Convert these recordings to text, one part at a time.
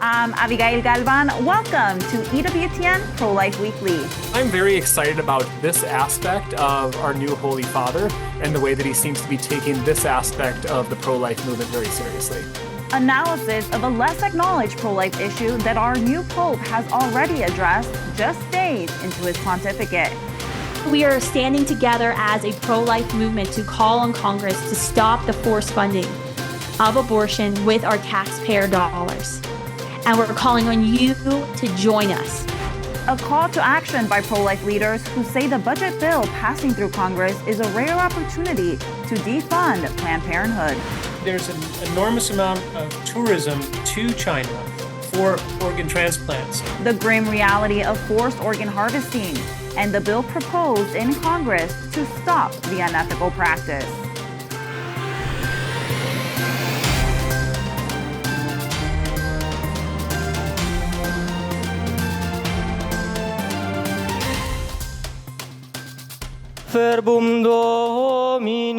I'm Abigail Galvan. Welcome to EWTN Pro-Life Weekly. I'm very excited about this aspect of our new Holy Father and the way that he seems to be taking this aspect of the pro-life movement very seriously. Analysis of a less acknowledged pro-life issue that our new Pope has already addressed just days into his pontificate. We are standing together as a pro-life movement to call on Congress to stop the forced funding of abortion with our taxpayer dollars. And we're calling on you to join us. A call to action by pro-life leaders who say the budget bill passing through Congress is a rare opportunity to defund Planned Parenthood. There's an enormous amount of tourism to China for organ transplants. The grim reality of forced organ harvesting and the bill proposed in Congress to stop the unethical practice. Verbum Domini.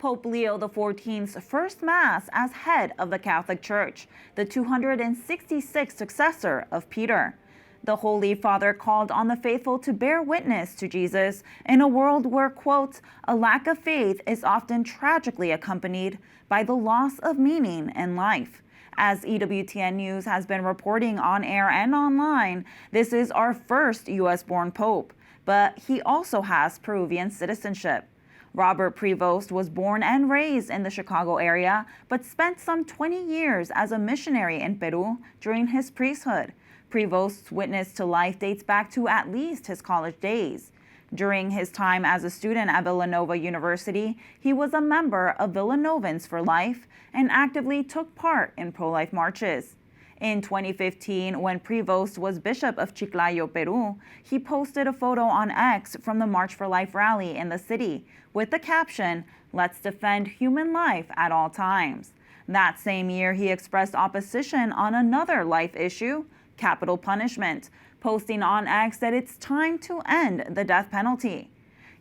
Pope Leo XIV's first Mass as head of the Catholic Church, the 266th successor of Peter. The Holy Father called on the faithful to bear witness to Jesus in a world where, quote, a lack of faith is often tragically accompanied by the loss of meaning in life. As EWTN News has been reporting on air and online, this is our first U.S.-born Pope, but he also has Peruvian citizenship. Robert Prevost was born and raised in the Chicago area, but spent some 20 years as a missionary in Peru during his priesthood. Prevost's witness to life dates back to at least his college days. During his time as a student at Villanova University, he was a member of Villanovans for Life and actively took part in pro-life marches. In 2015, when Prevost was Bishop of Chiclayo, Peru, he posted a photo on X from the March for Life rally in the city with the caption, "Let's defend human life at all times." That same year, he expressed opposition on another life issue, capital punishment, posting on X that it's time to end the death penalty.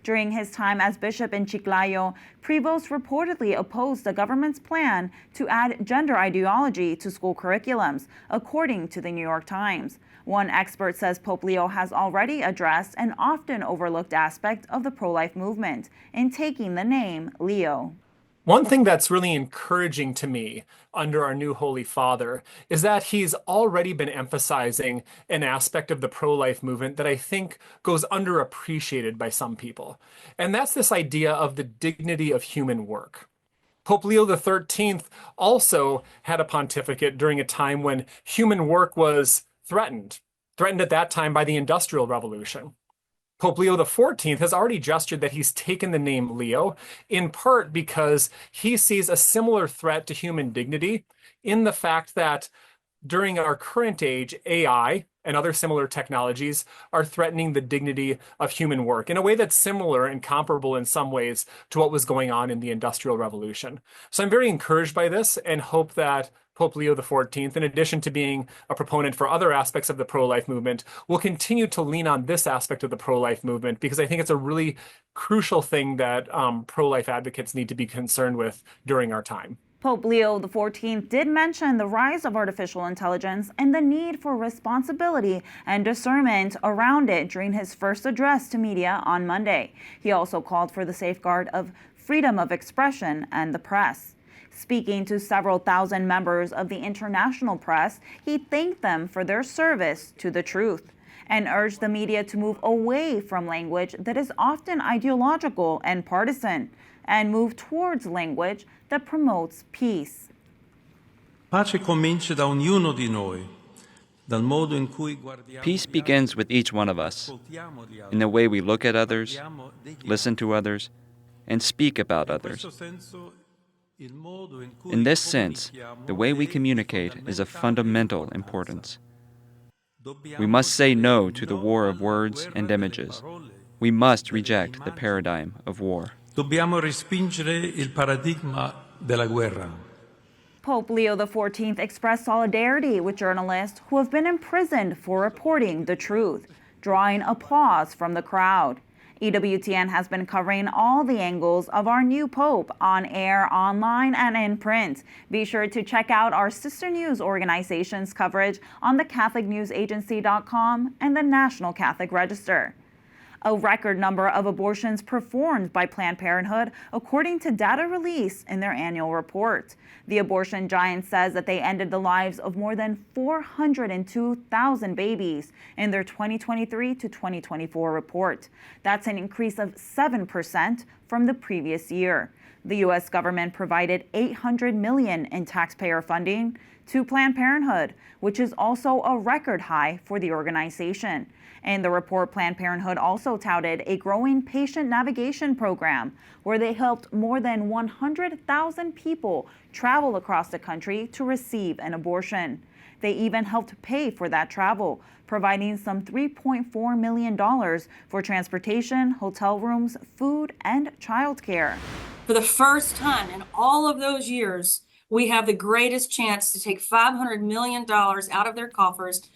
During his time as bishop in Chiclayo, Prevost reportedly opposed the government's plan to add gender ideology to school curriculums, according to the New York Times. One expert says Pope Leo has already addressed an often overlooked aspect of the pro-life movement in taking the name Leo. One thing that's really encouraging to me under our new Holy Father is that he's already been emphasizing an aspect of the pro-life movement that I think goes underappreciated by some people. And that's this idea of the dignity of human work. Pope Leo XIII also had a pontificate during a time when human work was threatened at that time by the Industrial Revolution. Pope Leo XIV has already gestured that he's taken the name Leo, in part because he sees a similar threat to human dignity in the fact that during our current age, AI and other similar technologies are threatening the dignity of human work in a way that's similar and comparable in some ways to what was going on in the Industrial Revolution. So I'm very encouraged by this and hope that Pope Leo XIV, in addition to being a proponent for other aspects of the pro-life movement, will continue to lean on this aspect of the pro-life movement because I think it's a really crucial thing that pro-life advocates need to be concerned with during our time. Pope Leo XIV did mention the rise of artificial intelligence and the need for responsibility and discernment around it during his first address to media on Monday. He also called for the safeguard of freedom of expression and the press. Speaking to several thousand members of the international press, he thanked them for their service to the truth and urged the media to move away from language that is often ideological and partisan and move towards language that promotes peace. Pace comincia da ognuno di noi. Peace begins with each one of us, in the way we look at others, listen to others, and speak about others. In this sense, the way we communicate is of fundamental importance. We must say no to the war of words and images. We must reject the paradigm of war. Dobbiamo respingere il paradigma della guerra. Pope Leo XIV expressed solidarity with journalists who have been imprisoned for reporting the truth, drawing applause from the crowd. EWTN has been covering all the angles of our new Pope on air, online, and in print. Be sure to check out our sister news organization's coverage on the CatholicNewsAgency.com and the National Catholic Register. A record number of abortions performed by Planned Parenthood, according to data released in their annual report. The abortion giant says that they ended the lives of more than 402,000 babies in their 2023 to 2024 report. That's an increase of 7% from the previous year. The U.S. government provided $800 million in taxpayer funding to Planned Parenthood, which is also a record high for the organization. In the report, Planned Parenthood also touted a growing patient navigation program where they helped more than 100,000 people travel across the country to receive an abortion. They even helped pay for that travel, providing some $3.4 million for transportation, hotel rooms, food, and childcare. For the first time in all of those years, we have the greatest chance to take $500 million out of their coffers.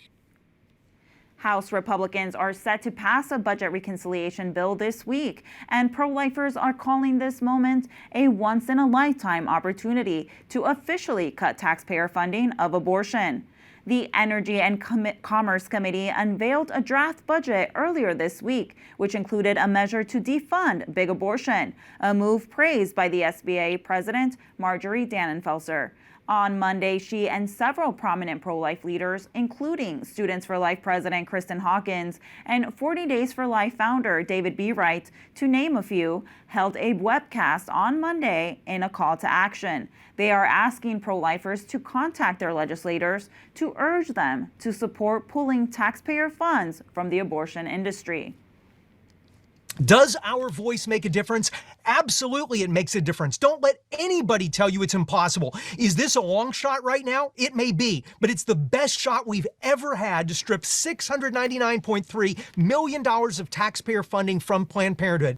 House Republicans are set to pass a budget reconciliation bill this week, and pro-lifers are calling this moment a once-in-a-lifetime opportunity to officially cut taxpayer funding of abortion. The Energy and Commerce Committee unveiled a draft budget earlier this week, which included a measure to defund big abortion, a move praised by the SBA President Marjorie Dannenfelser. On Monday, she and several prominent pro-life leaders, including Students for Life President Kristen Hawkins and 40 Days for Life founder David B. Wright, to name a few, held a webcast on Monday in a call to action. They are asking pro-lifers to contact their legislators to urge them to support pulling taxpayer funds from the abortion industry. Does our voice make a difference? Absolutely, it makes a difference. Don't let anybody tell you it's impossible. Is this a long shot right now? It may be, but it's the best shot we've ever had to strip $699.3 million of taxpayer funding from Planned Parenthood.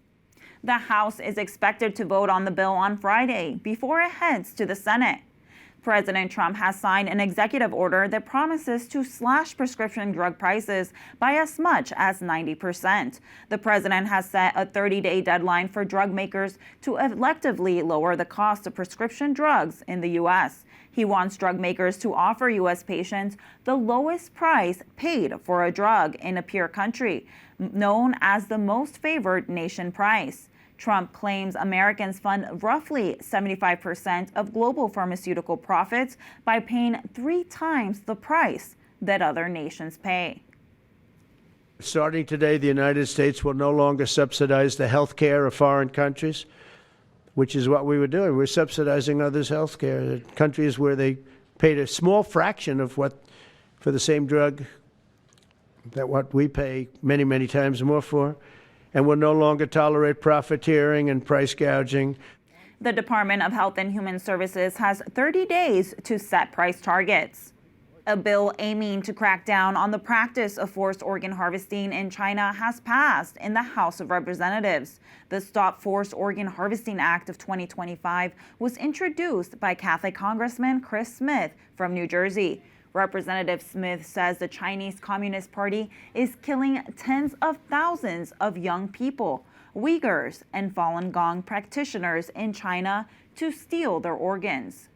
The House is expected to vote on the bill on Friday before it heads to the Senate. President Trump has signed an executive order that promises to slash prescription drug prices by as much as 90%. The president has set a 30-day deadline for drug makers to electively lower the cost of prescription drugs in the U.S. He wants drug makers to offer U.S. patients the lowest price paid for a drug in a peer country, known as the most favored nation price. Trump claims Americans fund roughly 75% of global pharmaceutical profits by paying 3 times the price that other nations pay. Starting today, the United States will no longer subsidize the health care of foreign countries, which is what we were doing. We're subsidizing others' health care. Countries where they paid a small fraction of what for the same drug that what we pay many, many times more for. And will no longer tolerate profiteering and price gouging. The Department of Health and Human Services has 30 days to set price targets. A bill aiming to crack down on the practice of forced organ harvesting in China has passed in the House of Representatives. The Stop Forced Organ Harvesting Act of 2025 was introduced by Catholic Congressman Chris Smith from New Jersey. Representative Smith says the Chinese Communist Party is killing tens of thousands of young people, Uyghurs, and Falun Gong practitioners in China to steal their organs.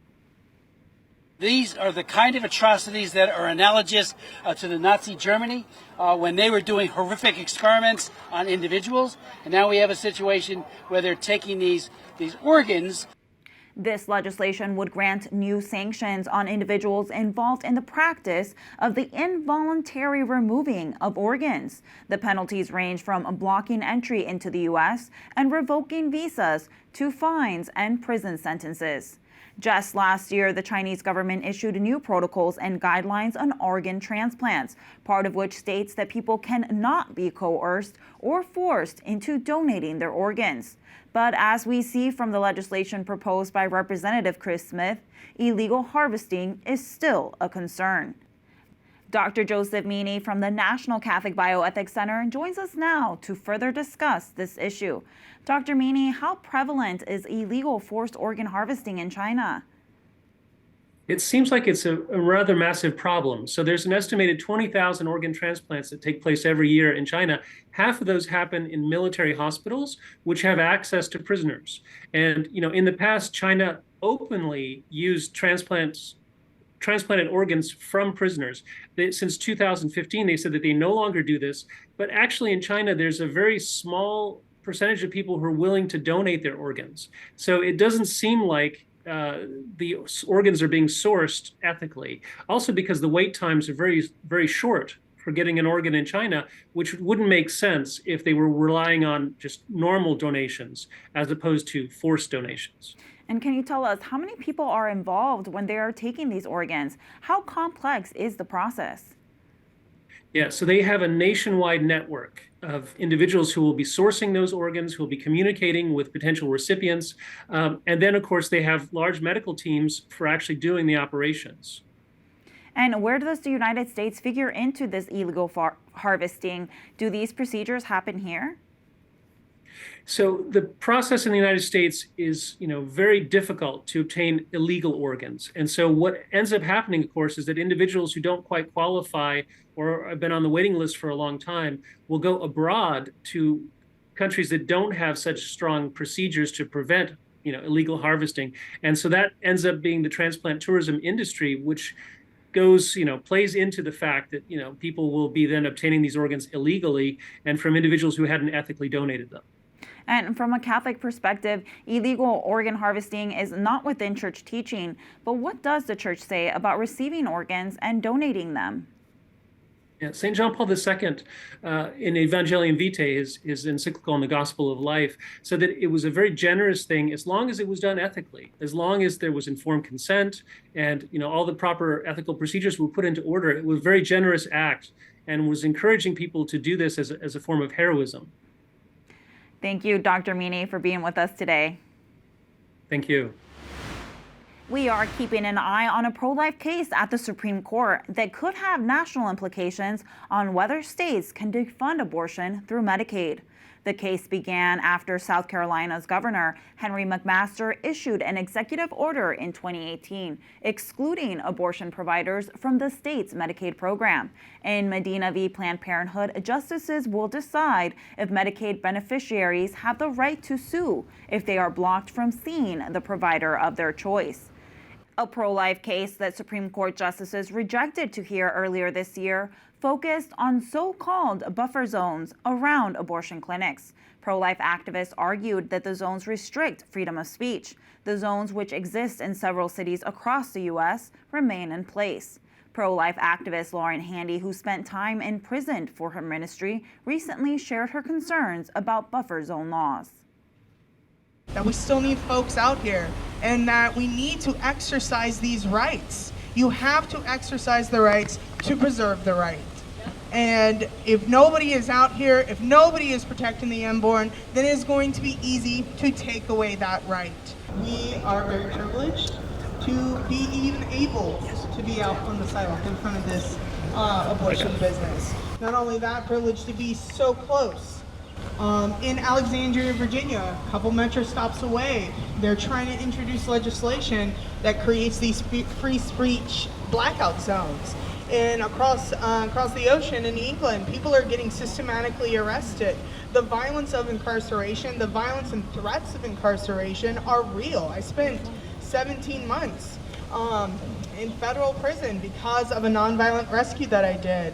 These are the kind of atrocities that are analogous to the Nazi Germany when they were doing horrific experiments on individuals. And now we have a situation where they're taking these organs. This legislation would grant new sanctions on individuals involved in the practice of the involuntary removing of organs. The penalties range from blocking entry into the U.S. and revoking visas to fines and prison sentences. Just last year, the Chinese government issued new protocols and guidelines on organ transplants, part of which states that people cannot be coerced or forced into donating their organs. But as we see from the legislation proposed by Representative Chris Smith, illegal harvesting is still a concern. Dr. Joseph Meany from the National Catholic Bioethics Center joins us now to further discuss this issue. Dr. Meany, how prevalent is illegal forced organ harvesting in China? It seems like it's a rather massive problem. So there's an estimated 20,000 organ transplants that take place every year in China. Half of those happen in military hospitals, which have access to prisoners. And, in the past, China openly used transplanted organs from prisoners. Since 2015, they said that they no longer do this. But actually in China, there's a very small percentage of people who are willing to donate their organs. So it doesn't seem like the organs are being sourced ethically. Also because the wait times are very, very short for getting an organ in China, which wouldn't make sense if they were relying on just normal donations as opposed to forced donations. And can you tell us how many people are involved when they are taking these organs? How complex is the process? Yeah, so they have a nationwide network of individuals who will be sourcing those organs, who will be communicating with potential recipients. And then, of course, they have large medical teams for actually doing the operations. And where does the United States figure into this illegal harvesting? Do these procedures happen here? So the process in the United States is, very difficult to obtain illegal organs. And so what ends up happening, of course, is that individuals who don't quite qualify or have been on the waiting list for a long time will go abroad to countries that don't have such strong procedures to prevent, illegal harvesting. And so that ends up being the transplant tourism industry, which plays into the fact that, people will be then obtaining these organs illegally and from individuals who hadn't ethically donated them. And from a Catholic perspective, illegal organ harvesting is not within church teaching. But what does the church say about receiving organs and donating them? Yeah, St. John Paul II, in Evangelium Vitae, his encyclical on the Gospel of Life, said that it was a very generous thing as long as it was done ethically, as long as there was informed consent and all the proper ethical procedures were put into order. It was a very generous act and was encouraging people to do this as a form of heroism. Thank you, Dr. Meany, for being with us today. Thank you. We are keeping an eye on a pro-life case at the Supreme Court that could have national implications on whether states can defund abortion through Medicaid. The case began after South Carolina's Governor Henry McMaster issued an executive order in 2018 excluding abortion providers from the state's Medicaid program. In Medina v. Planned Parenthood, justices will decide if Medicaid beneficiaries have the right to sue if they are blocked from seeing the provider of their choice. A pro-life case that Supreme Court justices rejected to hear earlier this year focused on so-called buffer zones around abortion clinics. Pro-life activists argued that the zones restrict freedom of speech. The zones, which exist in several cities across the U.S., remain in place. Pro-life activist Lauren Handy, who spent time imprisoned for her ministry, recently shared her concerns about buffer zone laws. That we still need folks out here and that we need to exercise these rights. You have to exercise the rights to preserve the right. And if nobody is out here, if nobody is protecting the unborn, then it's going to be easy to take away that right. We are very privileged to be even able to be out on the sidewalk in front of this abortion business. Not only that, privileged to be so close. In Alexandria, Virginia, a couple metro stops away, they're trying to introduce legislation that creates these free speech blackout zones. And across the ocean in England, people are getting systematically arrested. The violence of incarceration, the violence and threats of incarceration are real. I spent 17 months in federal prison because of a nonviolent rescue that I did.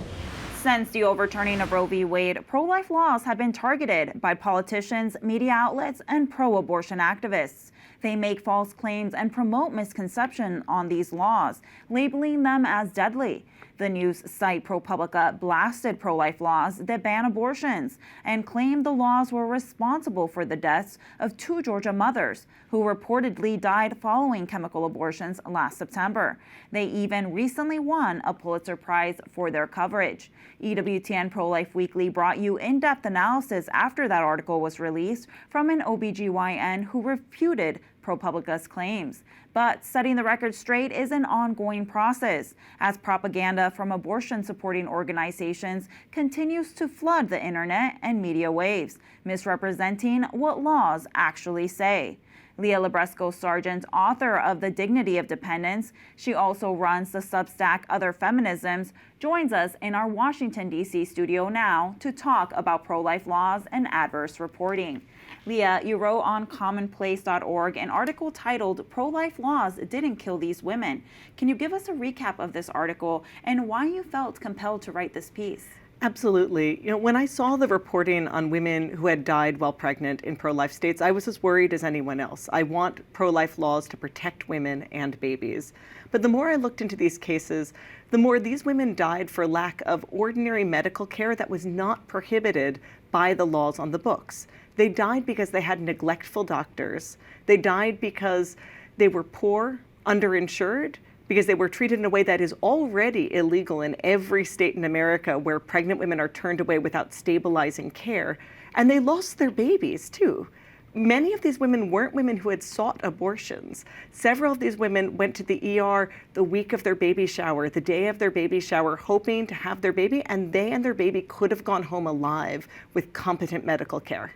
Since the overturning of Roe v. Wade, pro-life laws have been targeted by politicians, media outlets, and pro-abortion activists. They make false claims and promote misconception on these laws, labeling them as deadly. The news site ProPublica blasted pro-life laws that ban abortions and claimed the laws were responsible for the deaths of 2 Georgia mothers who reportedly died following chemical abortions last September. They even recently won a Pulitzer Prize for their coverage. EWTN Pro-Life Weekly brought you in-depth analysis after that article was released from an OBGYN who refuted ProPublica's claims. But setting the record straight is an ongoing process as propaganda from abortion-supporting organizations continues to flood the internet and media waves, misrepresenting what laws actually say. Leah Labresco Sargent, author of The Dignity of Dependence, she also runs the Substack Other Feminisms, joins us in our Washington, D.C. studio now to talk about pro-life laws and adverse reporting. Leah, you wrote on commonplace.org an article titled "Pro-Life Laws Didn't Kill These Women." Can you give us a recap of this article and why you felt compelled to write this piece? Absolutely. When I saw the reporting on women who had died while pregnant in pro-life states, I was as worried as anyone else. I want pro-life laws to protect women and babies. But the more I looked into these cases, the more these women died for lack of ordinary medical care that was not prohibited by the laws on the books. They died because they had neglectful doctors. They died because they were poor, underinsured, because they were treated in a way that is already illegal in every state in America where pregnant women are turned away without stabilizing care. And they lost their babies too. Many of these women weren't women who had sought abortions. Several of these women went to the ER the week of their baby shower, the day of their baby shower, hoping to have their baby, and they and their baby could have gone home alive with competent medical care.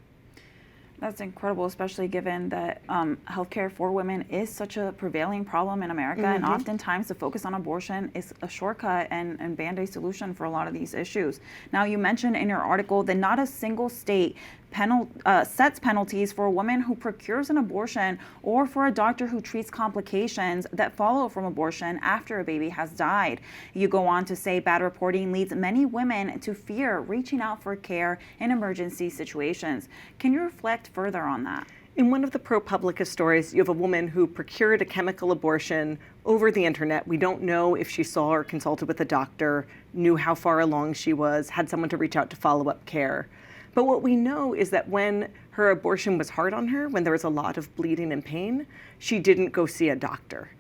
That's incredible, especially given that healthcare for women is such a prevailing problem in America, and oftentimes the focus on abortion is a shortcut and band-aid solution for a lot of these issues. Now, you mentioned in your article that not a single state sets penalties for a woman who procures an abortion or for a doctor who treats complications that follow from abortion after a baby has died. You go on to say bad reporting leads many women to fear reaching out for care in emergency situations. Can you reflect further on that? In one of the ProPublica stories, you have a woman who procured a chemical abortion over the internet. We don't know if she saw or consulted with a doctor, knew how far along she was, had someone to reach out to follow up care. But what we know is that when her abortion was hard on her, when there was a lot of bleeding and pain, she didn't go see a doctor.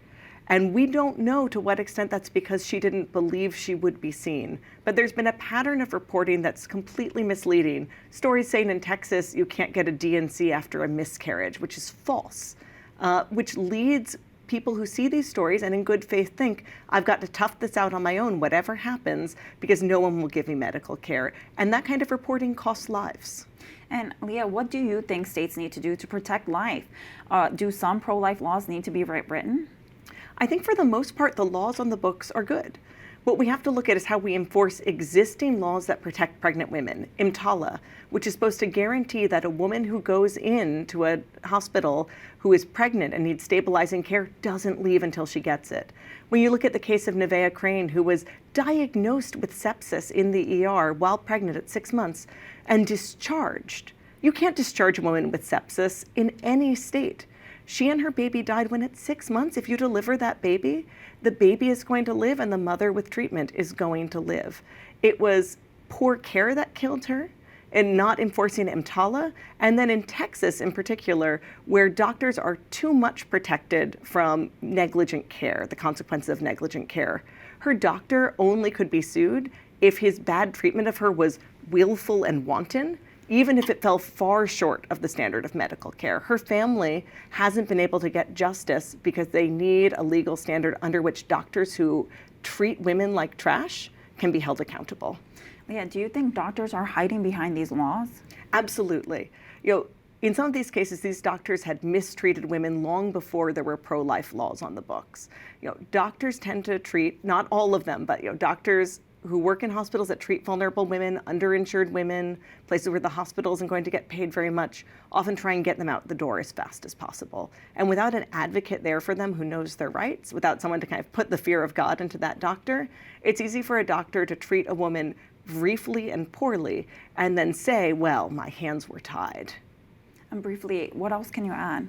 And we don't know to what extent that's because she didn't believe she would be seen. But there's been a pattern of reporting that's completely misleading. Stories saying in Texas you can't get a D&C after a miscarriage, which is false, which leads people who see these stories and in good faith think, I've got to tough this out on my own, whatever happens, because no one will give me medical care. And that kind of reporting costs lives. And Leah, what do you think states need to do to protect life? Do some pro-life laws need to be rewritten? I think for the most part, the laws on the books are good. What we have to look at is how we enforce existing laws that protect pregnant women. EMTALA, which is supposed to guarantee that a woman who goes into a hospital who is pregnant and needs stabilizing care doesn't leave until she gets it. When you look at the case of Nevaeh Crane, who was diagnosed with sepsis in the ER while pregnant at 6 months and discharged. You can't discharge a woman with sepsis in any state. She and her baby died when at 6 months. If you deliver that baby, the baby is going to live and the mother with treatment is going to live. It was poor care that killed her and not enforcing EMTALA. And then in Texas in particular, where doctors are too much protected from negligent care, the consequences of negligent care. Her doctor only could be sued if his bad treatment of her was willful and wanton, even if it fell far short of the standard of medical care. Her family hasn't been able to get justice because they need a legal standard under which doctors who treat women like trash can be held accountable. Leah, do you think doctors are hiding behind these laws? Absolutely. In some of these cases, these doctors had mistreated women long before there were pro-life laws on the books. Doctors tend to treat, not all of them, but doctors who work in hospitals that treat vulnerable women, underinsured women, places where the hospital isn't going to get paid very much, often try and get them out the door as fast as possible. And without an advocate there for them who knows their rights, without someone to kind of put the fear of God into that doctor, it's easy for a doctor to treat a woman briefly and poorly and then say, well, my hands were tied. And briefly, what else can you add?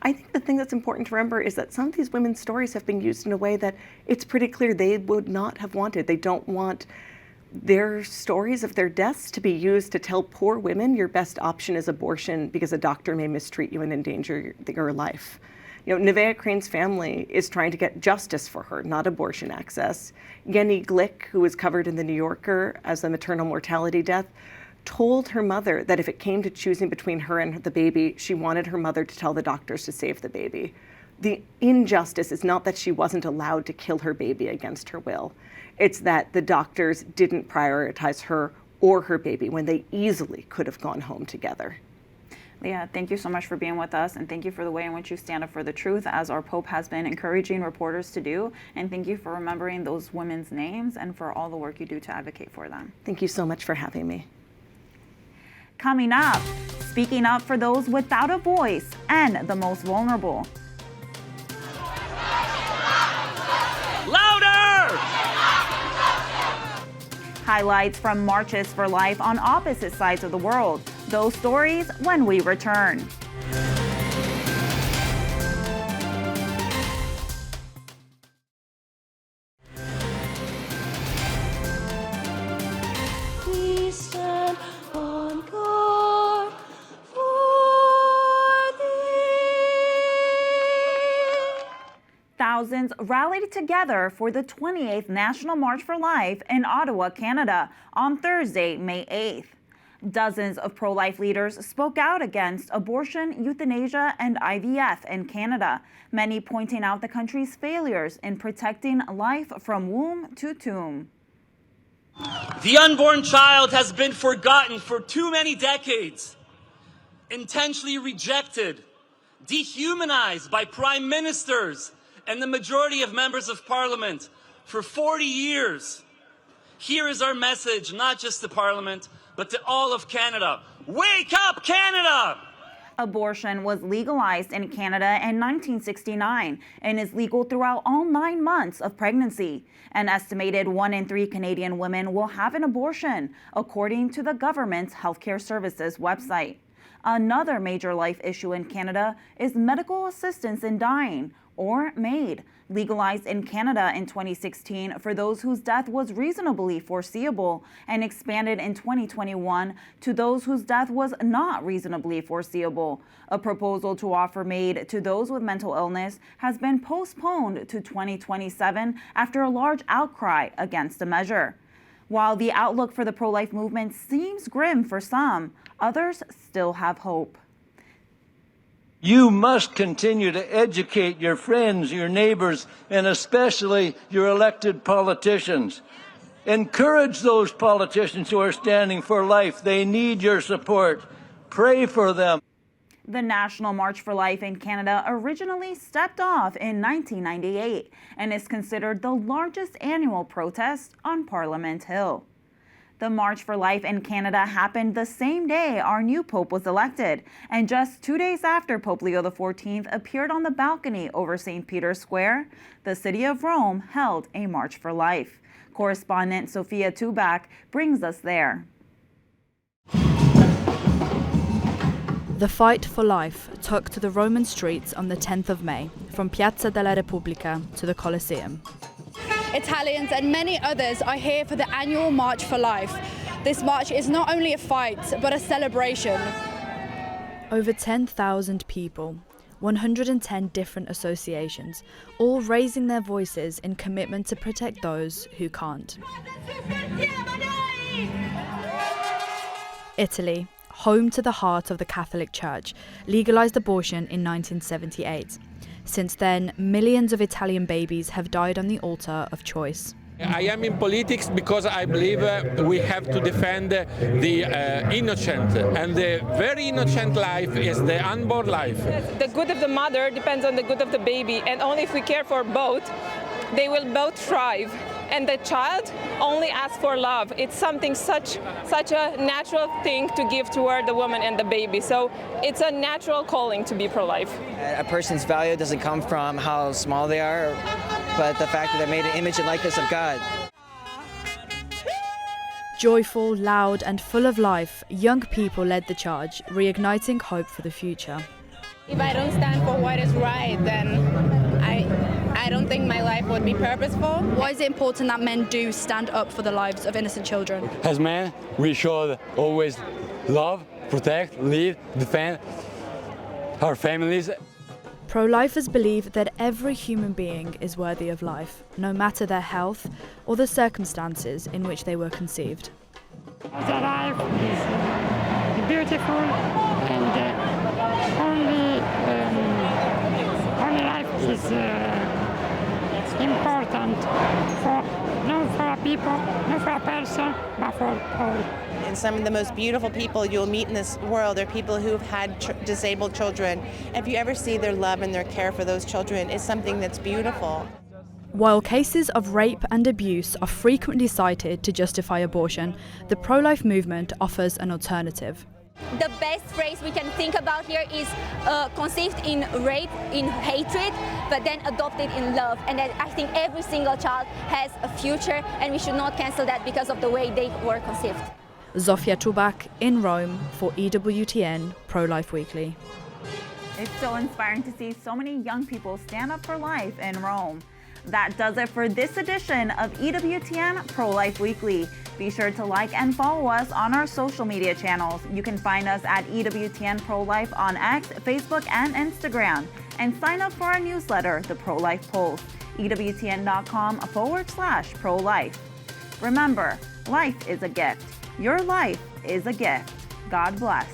I think the thing that's important to remember is that some of these women's stories have been used in a way that it's pretty clear they would not have wanted. They don't want their stories of their deaths to be used to tell poor women your best option is abortion because a doctor may mistreat you and endanger your life. Nevaeh Crane's family is trying to get justice for her, not abortion access. Yenny Glick, who was covered in The New Yorker as a maternal mortality death, told her mother that if it came to choosing between her and the baby, she wanted her mother to tell the doctors to save the baby. The injustice is not that she wasn't allowed to kill her baby against her will. It's that the doctors didn't prioritize her or her baby when they easily could have gone home together. Yeah, thank you so much for being with us, and thank you for the way in which you stand up for the truth, as our Pope has been encouraging reporters to do. And thank you for remembering those women's names and for all the work you do to advocate for them. Thank you so much for having me. Coming up, speaking up for those without a voice and the most vulnerable. Louder! Highlights from marches for life on opposite sides of the world. Those stories when we return. We stand on guard for thee. Thousands rallied together for the 28th National March for Life in Ottawa, Canada on Thursday, May 8th. Dozens of pro-life leaders spoke out against abortion, euthanasia, and IVF in Canada, many pointing out the country's failures in protecting life from womb to tomb. The unborn child has been forgotten for too many decades, intentionally rejected, dehumanized by prime ministers and the majority of members of parliament for 40 years. Here is our message, not just to parliament, but to all of Canada. Wake up, Canada! Abortion was legalized in Canada in 1969 and is legal throughout all 9 months of pregnancy. An estimated 1 in 3 Canadian women will have an abortion, according to the government's Healthcare Services website. Another major life issue in Canada is medical assistance in dying, or MAID, legalized in Canada in 2016 for those whose death was reasonably foreseeable, and expanded in 2021 to those whose death was not reasonably foreseeable. A proposal to offer MAID to those with mental illness has been postponed to 2027 after a large outcry against the measure. While the outlook for the pro-life movement seems grim for some, others still have hope. You must continue to educate your friends, your neighbors, and especially your elected politicians. Encourage those politicians who are standing for life. They need your support. Pray for them. The National March for Life in Canada originally stepped off in 1998 and is considered the largest annual protest on Parliament Hill. The March for Life in Canada happened the same day our new Pope was elected, and just 2 days after Pope Leo XIV appeared on the balcony over St. Peter's Square, the city of Rome held a March for Life. Correspondent Sophia Tubak brings us there. The fight for life took to the Roman streets on the 10th of May, from Piazza della Repubblica to the Colosseum. Italians and many others are here for the annual March for Life. This march is not only a fight, but a celebration. Over 10,000 people, 110 different associations, all raising their voices in commitment to protect those who can't. Italy, home to the heart of the Catholic Church, legalized abortion in 1978. Since then, millions of Italian babies have died on the altar of choice. I am in politics because I believe we have to defend the innocent, and the very innocent life is the unborn life. The good of the mother depends on the good of the baby, and only if we care for both, they will both thrive. And the child only asks for love. It's something such a natural thing to give toward the woman and the baby. So it's a natural calling to be pro-life. A person's value doesn't come from how small they are, but the fact that they're made in image and likeness of God. Joyful, loud, and full of life, young people led the charge, reigniting hope for the future. If I don't stand for what is right, then I don't think my life would be purposeful. Why is it important that men do stand up for the lives of innocent children? As men, we should always love, protect, lead, defend our families. Pro-lifers believe that every human being is worthy of life, no matter their health or the circumstances in which they were conceived. The life is beautiful, and only life is important. and not for people, not for a person, but for all. And some of the most beautiful people you'll meet in this world are people who've had disabled children. If you ever see their love and their care for those children, it's something that's beautiful. While cases of rape and abuse are frequently cited to justify abortion, the pro-life movement offers an alternative. The best phrase we can think about here is conceived in rape, in hatred, but then adopted in love. And I think every single child has a future, and we should not cancel that because of the way they were conceived. Zofia Czubak in Rome for EWTN Pro-Life Weekly. It's so inspiring to see so many young people stand up for life in Rome. That does it for this edition of EWTN Pro-Life Weekly. Be sure to like and follow us on our social media channels. You can find us at EWTN Pro-Life on X, Facebook, and Instagram. And sign up for our newsletter, The Pro-Life Pulse, EWTN.com/pro-life. Remember, life is a gift. Your life is a gift. God bless.